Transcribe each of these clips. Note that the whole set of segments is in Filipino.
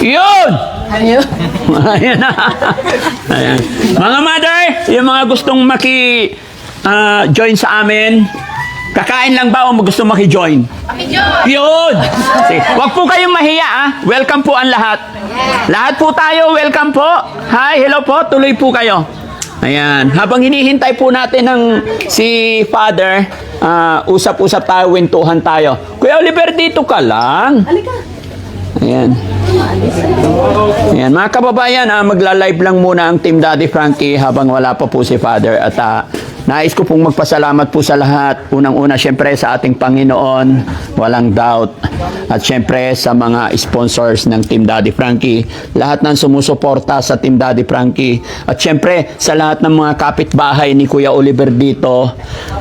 Yun! Ayan na. Ayan. Mga mother, yung mga gustong join sa amin, kakain lang ba o gusto maki-join? Yun! Sige. Huwag po kayong mahiya, ah. Welcome po ang lahat. Lahat po tayo, welcome po. Hi, hello po, tuloy po kayo. Ayan. Habang hinihintay po natin ng si Father, usap-usap tayo, wentuhan tayo. Kuya Oliver, dito ka lang. Ayan. Ayan, mga kababayan, magla-live lang muna ang Team Daddy Frankie habang wala pa po si Father. At nais ko pong magpasalamat po sa lahat. Unang-una, syempre sa ating Panginoon, walang doubt. At syempre sa mga sponsors ng Team Daddy Frankie, lahat ng sumusuporta sa Team Daddy Frankie. At syempre sa lahat ng mga kapitbahay ni Kuya Oliver dito,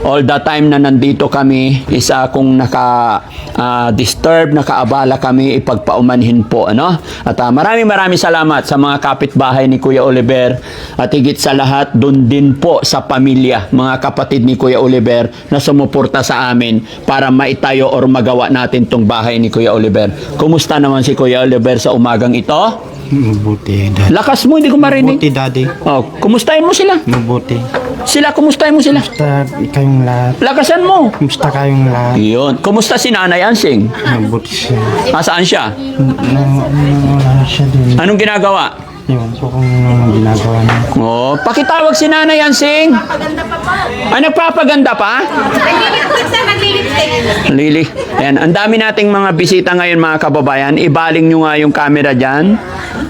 all the time na nandito kami, isa kung naka-disturb, nakaabala kami, ipagpaumanhin po. Ano? At maraming salamat sa mga kapitbahay ni Kuya Oliver. At higit sa lahat, dun din po sa pamilya, mga kapatid ni Kuya Oliver na sumuporta sa amin para maitayo or magawa natin tong bahay ni Kuya Oliver. Kumusta naman si Kuya Oliver sa umagang ito? Mabuti, Daddy. Lakas mo, hindi ko marinig. Mabuti, Daddy. Oh, kumustahin mo sila? Mabuti. Sila, kumustahin mo sila? Kumusta kayong lahat? Lakasan mo. Kumusta kayong lahat? Yun. Kumusta si Nanay Ansing? Mabuti siya. Saan siya? Wala siya din. Anong ginagawa? Ewan ko kung anong ginagawa niya. Oh, pakitawag si Nanay Ansing. Ay, nagpapaganda pa? Lili. Ayan, ang dami nating mga bisita ngayon, mga kababayan. Ibaling nyo nga yung camera dyan.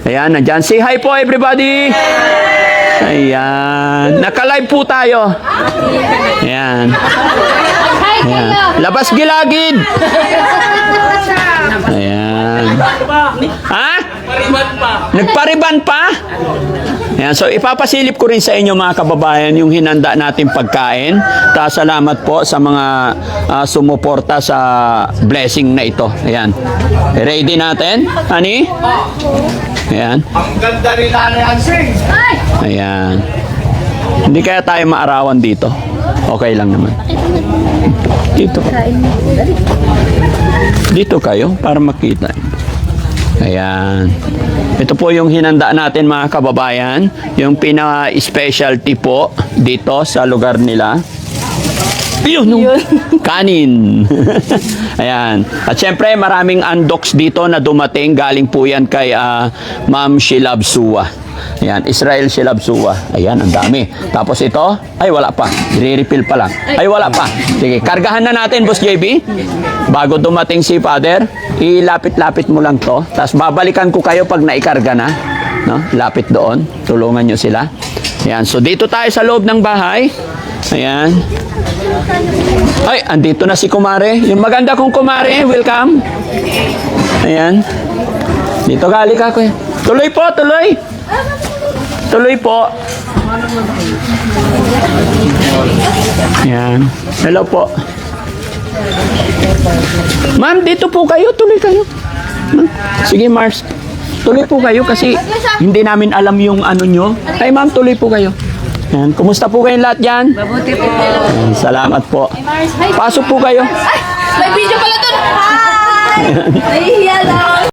Ayan, nandyan. Say hi po, everybody! Ayan. Naka-live po tayo. Ayan. Ayan. Labas gilagid! Ayan. Ha? Nagpariban pa? Ayan, so ipapasilip ko rin sa inyo, mga kababayan, yung hinanda natin pagkain. Salamat po sa mga sumuporta sa blessing na ito. Ayan. Ready natin? Ani? Ayan. Ang ganda rin na Ansing. Ayan. Hindi kaya tayo maarawan dito. Okay lang naman. Dito. Dito kayo para makita. Ayan. Ito po yung hinanda natin, mga kababayan. Yung pina-specialty po dito sa lugar nila. Yun. Kanin. Ayan. At syempre, maraming undocs dito na dumating. Galing po yan kay Ma'am Shilab Suwa. Ayan, Israel Shilab Suwa. Ayan, ang dami. Tapos ito, ay wala pa. I-refill pa lang. Ay wala pa. Sige, kargahan na natin, Boss JB. Bago dumating si Father, ilapit-lapit mo lang to. Tapos babalikan ko kayo pag naikarga na. No? Lapit doon. Tulungan nyo sila. Ayan, so dito tayo sa loob ng bahay. Ayan. Ay, andito na si Kumare. Yung maganda kong Kumare, welcome. Ayan. Dito gali ka, kuya. Tuloy po, tuloy. Tuloy po. Ayan. Hello po. Ma'am, dito po kayo. Tuloy kayo. Sige, Mars. Tuloy po kayo kasi hindi namin alam yung ano nyo. Ay, ma'am, tuloy po kayo. Ayan. Kumusta po kayong lahat dyan? Mabuti po. Ayan, salamat po. Pasok po kayo. May video pala dun. Hi! Nahihiya lang.